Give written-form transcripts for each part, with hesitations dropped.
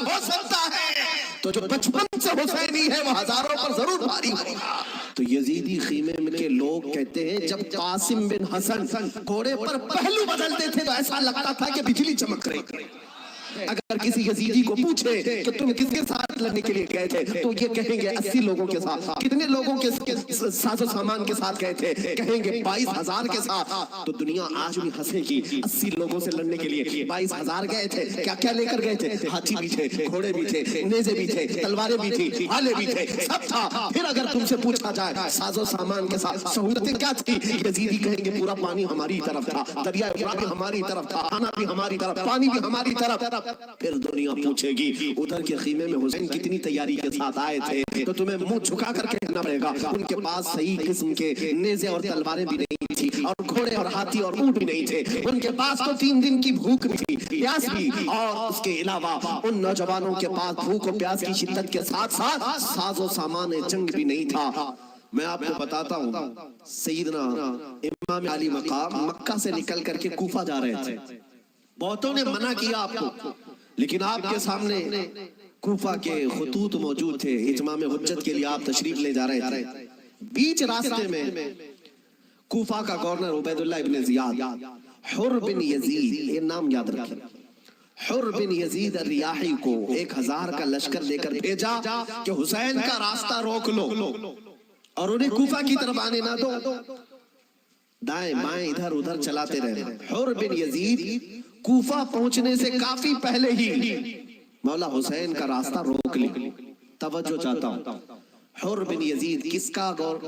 ہو سکتا ہے تو جو بچپن سے حسینی ہے وہ ہزاروں پر ضرور بھاری ہوگا۔ تو یزیدی خیمے کے لوگ کہتے ہیں جب قاسم بن حسن گھوڑے پر پہلو بدلتے تھے تو ایسا لگتا تھا کہ بجلی چمک رہی۔ اگر کسی یزیدی کو پوچھے کہ تم کس کے ساتھ لڑنے کے لیے گئے تھے تو یہ کہیں گے 80 لوگوں کے ساتھ۔ کتنے لوگوں کے ساز و سامان کے ساتھ گئے تھے؟ کہیں گے 22,000 کے ساتھ۔ تو دنیا آج بھی ہنسے گی 80 لوگوں سے لڑنے کے لیے 22,000 گئے تھے، کیا کیا لے کر گئے تھے؟ ہاتھی بھی تھے، گھوڑے بھی تھے، نیزے بھی تھے، تلواریں بھی تھی، بھالے بھی تھے، سب تھا۔ پھر اگر تم سے پوچھا جائے ساز و سامان کے ساتھ سہولتیں کیا تھی، یزیدی کہیں گے پورا پانی ہماری طرف تھا، دریا بھی ہماری طرف تھا، کھانا بھی ہماری طرف، پانی بھی ہماری طرف۔ پھر دنیا پوچھے گی ادھر کے خیمے میں حسین کتنی تیاری کے ساتھ آئے تھے، تو تمہیں منہ جھکا کر کہنا پڑے گا ان کے پاس صحیح قسم کے نیزے اور تلواریں بھی نہیں تھی، اور گھوڑے اور ہاتھی اور اونٹ بھی نہیں تھے، ان کے پاس تو 3 دن کی بھوک بھی تھی، پیاس بھی، اور اس کے علاوہ ان نوجوانوں کے پاس بھوک و پیاس کی شدت کے ساتھ ساتھ ساز و سامان جنگ بھی نہیں تھا۔ میں آپ کو بتاتا ہوں سیدنا امام علی مقام مکہ سے نکل کر کے کوفہ جا رہے تھے، بہتوں نے منع کیا آپ کو، لیکن آپ کے سامنے کوفہ کے خطوط موجود تھے، اتمام حجت کے لیے آپ تشریف لے جا رہے تھے۔ بیچ راستے میں کوفہ کا گورنر عبید اللہ ابن زیاد، حر بن یزید، یہ نام یاد رکھیں، حر بن یزید الریاحی کو 1000 کا لشکر لے کر بھیجا کہ حسین کا راستہ روک لو اور انہیں کوفہ کی طرف آنے نہ دو، دائیں بائیں ادھر ادھر چلاتے رہے۔ حر بن یزید کوفہ پہنچنے سے کافی پہلے ہی مولا حسین کا راستہ روک لی۔ توجہ چاہتا ہوں، حر بن یزید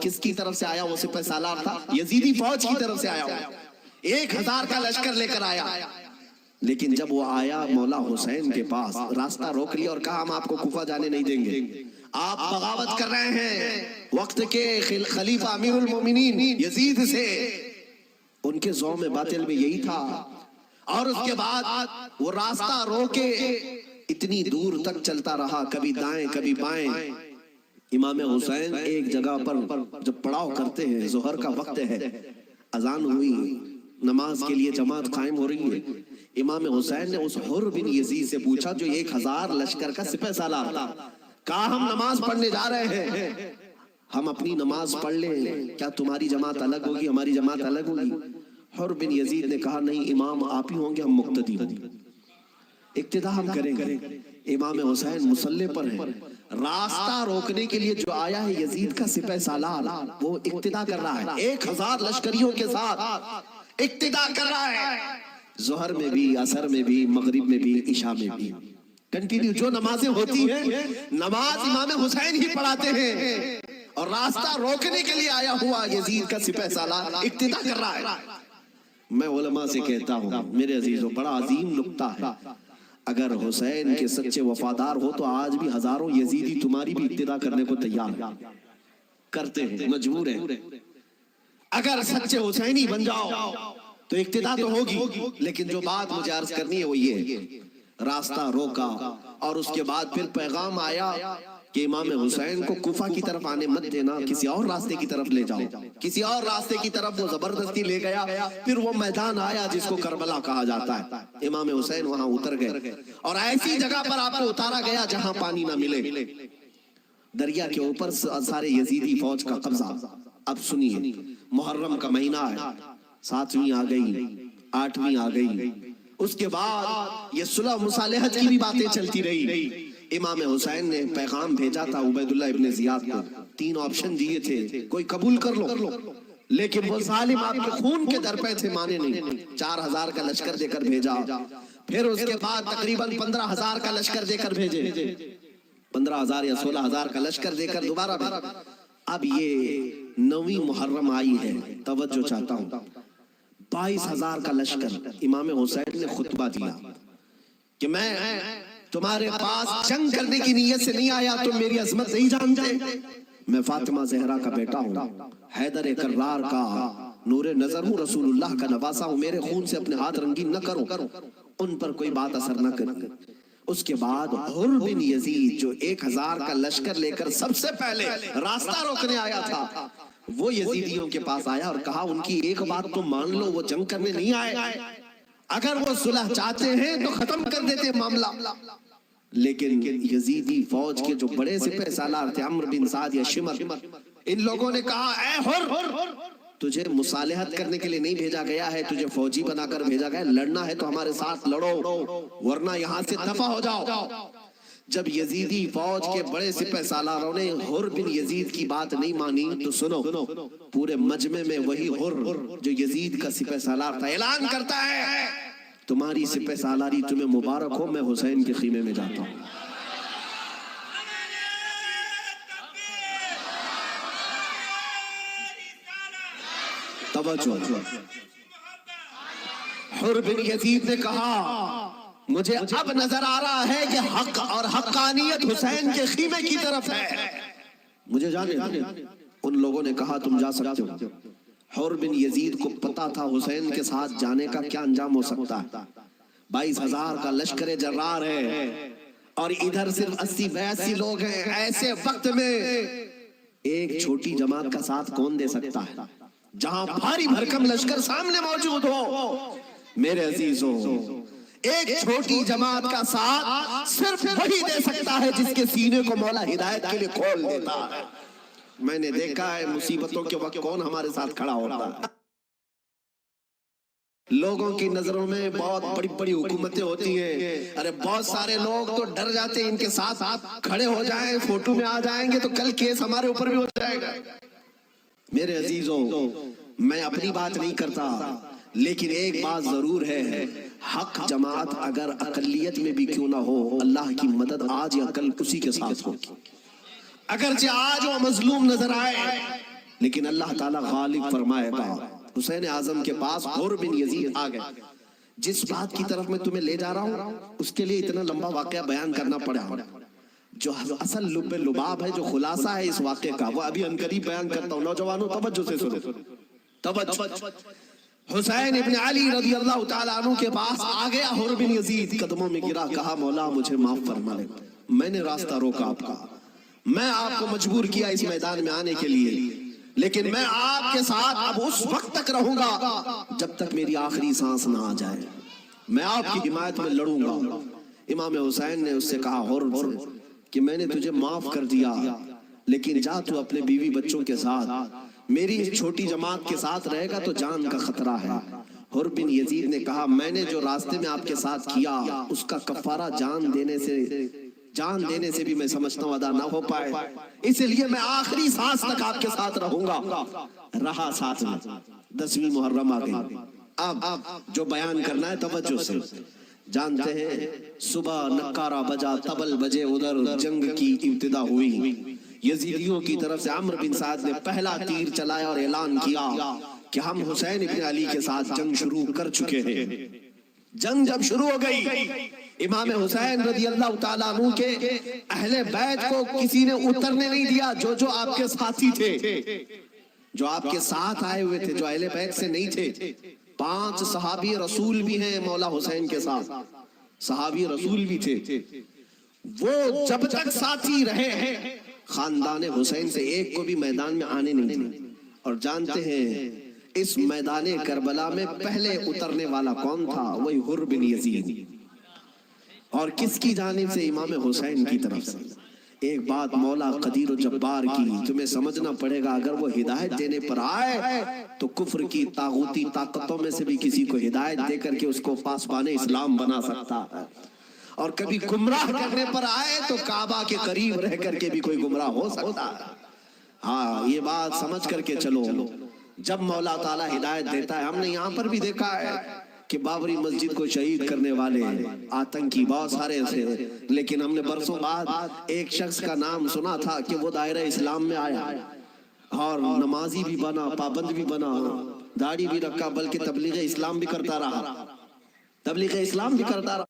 کس کی طرف سے آیا؟ وہ سپہ سالار تھا، یزیدی فوج کی طرف سے آیا ہوا، 1000 کا لشکر لے کر آیا، لیکن جب وہ آیا مولا حسین کے پاس راستہ روک لیا اور کہا ہم آپ کو کوفہ جانے نہیں دیں گے، آپ بغاوت کر رہے ہیں وقت کے خلیفہ امیر المومنین یزید سے۔ ان کے ذوم باطل میں یہی تھا، اور اس کے بعد وہ راستہ روکے اتنی دور تک چلتا رہا، کبھی دائیں کبھی بائیں۔ امام حسین ایک جگہ پر جب پڑاؤ کرتے ہیں، ظہر کا وقت ہے، اذان ہوئی، نماز کے لیے جماعت قائم ہو رہی ہے، امام حسین نے اس حر بن یزید سے پوچھا جو 1000 لشکر کا سپہ سالار تھا، کہا ہم نماز پڑھنے جا رہے ہیں، ہم اپنی نماز پڑھ لیں، کیا تمہاری جماعت الگ ہوگی ہماری جماعت الگ ہوگی؟ حر بن یزید نے کہا نہیں، امام آپ ہی ہوں گے، ہم مقتدی ہوں گے، اقتداء ہم کریں گے۔ امام حسین مصلی پر ہیں، راستہ روکنے کے لیے جو آیا ہے یزید کا سپہ سالار، وہ اقتداء کر رہا ہے، 1000 لشکریوں کے ساتھ اقتداء کر رہا ہے، ظہر میں بھی، عصر میں بھی، مغرب میں بھی، عشاء میں بھی، کنٹینیو جو نمازیں ہوتی ہیں نماز امام حسین ہی پڑھاتے ہیں، اور راستہ روکنے کے لیے آیا ہوا یزید کا سپہ سالار اقتداء کر رہا ہے۔ میں علماء سے کہتا ہوں میرے عزیزوں، بڑا عظیم نکتہ ہے، اگر حسین کے سچے وفادار ہو تو آج بھی ہزاروں یزیدی تمہاری بھی اقتداء کرنے کو تیار کرتے ہیں، مجبور ہیں۔ اگر سچے حسینی بن جاؤ تو اقتداء تو ہوگی، لیکن جو بات مجھے عرض کرنی ہے وہ یہ ہے، راستہ روکا اور اس کے بعد پھر پیغام آیا کہ امام حسین کو کوفہ کی طرف آنے مت دینا، کسی اور راستے کی طرف لے جاؤ، کسی اور راستے کی طرف وہ زبردستی لے گیا۔ پھر وہ میدان آیا جس کو کربلا کہا جاتا ہے، امام حسین وہاں اتر گئے اور ایسی جگہ پر آپ کو اتارا گیا جہاں پانی نہ ملے، دریا کے اوپر سارے یزیدی فوج کا قبضہ۔ اب سنیے، محرم کا مہینہ ہے، 7ویں آ گئی، 8ویں آ گئی، اس کے بعد یہ صلح مصالحت کی بھی باتیں چلتی رہی۔ امام حسین نے پیغام بھیجا تھا عبید اللہ ابن زیاد کو، 3 آپشن دیے تھے، کوئی قبول کر لو، لیکن وہ ظالم آپ کے خون کے در پہ تھے، مانے نہیں، 4000 کا لشکر دے کر بھیجا، پھر اس کے بعد تقریباً 15000 کا لشکر دے کر بھیجے، 15000 یا 16000 کا لشکر دے کر دوبارہ بھیجا۔ اب یہ 9ویں محرم آئی ہے، توجہ چاہتا ہوں، 22000 کا لشکر، امام حسین نے خطبہ دیا کہ میں تمہارے پاس جنگ کرنے کی نیت سے نہیں آیا، تم میری عظمت نہیں جانتے، میں فاطمہ زہرا کا بیٹا ہوں، حیدر کرار کا نور نظر ہوں، رسول اللہ کا نواسا ہوں، میرے خون سے اپنے ہاتھ رنگین نہ کرو، ان پر کوئی بات اثر نہ کرے۔ اس کے بعد حر بن یزید جو 1000 کا لشکر لے کر سب سے پہلے راستہ روکنے آیا تھا، وہ یزیدیوں کے پاس آیا اور کہا ان کی ایک بات تو مان لو، وہ جنگ کرنے نہیں آئے، اگر وہ صلح چاہتے ہیں تو ختم کر دیتے معاملہ، لیکن یزیدی فوج کے جو بڑے سپہ سالار تھے عمرو بن سعد یا شمر، ان لوگوں نے کہا اے حر، تجھے مصالحت کرنے کے لیے نہیں بھیجا گیا ہے، تجھے فوجی بنا کر بھیجا گیا ہے، لڑنا ہے تو ہمارے ساتھ لڑو ورنہ یہاں سے دفع ہو جاؤ۔ جب یزیدی فوج کے بڑے سپہ سالاروں نے حر بن یزید کی بات نہیں مانی تو سنو، پورے مجمع میں وہی حر جو یزید کا سپہ سالار تھا اعلان کرتا ہے تمہاری سپہ سالاری تمہیں مبارک ہو، میں حسین کے خیمے میں جاتا ہوں۔ توجہ، حر بن یزید نے کہا مجھے اب نظر آ رہا ہے کہ حق اور حقانیت حسین کے خیمے کی طرف ہے، مجھے جانے دیں۔ ان لوگوں نے کہا تم جا سکتے ہو۔ حر بن یزید کو پتا تھا حسین کے ساتھ جانے کا کیا انجام ہو سکتا ہے، 22,000 کا لشکر جرار ہے اور ادھر صرف 80-82 لوگ ہیں، ایسے وقت میں ایک چھوٹی جماعت کا ساتھ کون دے سکتا ہے جہاں بھاری بھرکم لشکر سامنے موجود ہو؟ میرے عزیزوں، ایک چھوٹی جماعت کا ساتھ صرف وہی دے سکتا ہے جس کے سینے کو مولا ہدایت کے لیے کھول دیتا ہے۔ میں نے دیکھا ہے مصیبتوں کے وقت کون ہمارے ساتھ کھڑا ہوتا ہے۔ لوگوں کی نظروں میں بہت بڑی بڑی حکومتیں ہوتی ہیں، ارے بہت سارے لوگ تو ڈر جاتے ہیں ان کے ساتھ کھڑے ہو جائیں، فوٹو میں آ جائیں گے تو کل کیس ہمارے اوپر بھی ہو جائے گا۔ میرے عزیزوں، میں اپنی بات نہیں کرتا، لیکن ایک بات ضرور ہے، حق جماعت اگر اقلیت میں بھی کیوں نہ ہو، اللہ کی مدد آج یا کل اسی کے ساتھ ہوگی۔ اگرچہ آج وہ مظلوم نظر آئے لیکن اللہ تعالیٰ غالب فرمائے گا۔ حسین اعظم کے پاس حر بن یزید آ گئے۔ جس بات کی طرف میں تمہیں لے جا رہا ہوں اس کے لیے اتنا لمبا واقعہ بیان کرنا پڑا، جو اصل لب لباب ہے، جو خلاصہ ہے اس واقعے کا، وہ ابھی عنقریب بیان کرتا ہوں۔ نوجوانوں توجہ سے سنو، توجہ۔ حسین ابن علی رضی اللہ تعالیٰ عنہ کے پاس آ گیا حر بن یزید، قدموں میں گرا، کہا مولا مجھے معاف فرما لے، میں نے راستہ روکا آپ کا، میں آپ کو مجبور کیا اس میدان میں آنے کے لیے، لیکن میں آپ کے ساتھ اب اس وقت تک رہوں گا جب تک میری آخری سانس نہ آ جائے، میں آپ کی حمایت میں لڑوں گا۔ امام حسین نے اس سے کہا حر کہ میں نے تجھے معاف کر دیا، لیکن جا تو اپنے بیوی بچوں کے ساتھ، میری اس چھوٹی جماعت کے ساتھ رہے گا تو جان کا خطرہ ہے۔ حر بن یزید نے کہا میں نے جو راستے میں آپ کے ساتھ کیا اس کا کفارہ جان دینے سے بھی میں سمجھتا ہوں ادا نہ ہو پائے، اس لیے میں آخری سانس تک آپ کے ساتھ رہوں گا۔ رہا ساتھ میں 10ویں محرم آ گئی۔ اب جو بیان کرنا ہے توجہ سے جانتے ہیں، صبح نکارہ بجا، طبل بجے، ادھر جنگ کی ابتدا ہوئی۔ یزیدیوں کی طرف سے عمرو بن سعد نے پہلا تیر چلایا اور اعلان کیا کہ ہم حسین ابن علی کے ساتھ جنگ شروع کر چکے ہیں۔ جنگ جب شروع ہو گئی، امام حسین رضی اللہ تعالیٰ عنہ کے اہل بیت کو کسی نے اترنے نہیں دیا، جو آپ کے ساتھی تھے، جو آپ کے ساتھ آئے ہوئے تھے، جو اہل بیت سے نہیں تھے۔ 5 صحابی رسول بھی ہیں مولا حسین کے ساتھ، صحابی رسول بھی تھے، وہ جب تک ساتھی رہے خاندان حسین سے ایک کو بھی میدان میں آنے نہیں دیا۔ اور جانتے ہیں اس میدان کربلا میں پہلے اترنے والا کون تھا؟ وہی حر بن یزید، اور کس کی جانب سے؟ امام حسین کی طرف سے۔ ایک بات مولا قدیر و جبار کی تمہیں سمجھنا پڑے گا، اگر وہ ہدایت دینے پر آئے تو کفر کی طاغوتی طاقتوں میں سے بھی کسی کو ہدایت دے کر کے اس کو پاسبان اسلام بنا سکتا ہے، اور کبھی گمراہ کرنے پر آئے تو کعبہ کے قریب رہ کر کے بھی کوئی گمراہ ہو سکتا ہے۔ ہاں، یہ بات سمجھ کر کے چلو، جب مولا تعالیٰ ہدایت دیتا ہے، ہم نے یہاں پر بھی دیکھا ہے کہ بابری مسجد کو شہید کرنے والے آتنکی بہت سارے تھے، لیکن ہم نے برسوں بعد ایک شخص کا نام سنا تھا کہ وہ دائرہ اسلام میں آیا اور نمازی بھی بنا، پابند بھی بنا، داڑھی بھی رکھا، بلکہ تبلیغ اسلام بھی کرتا رہا، تبلیغ اسلام بھی کرتا رہا۔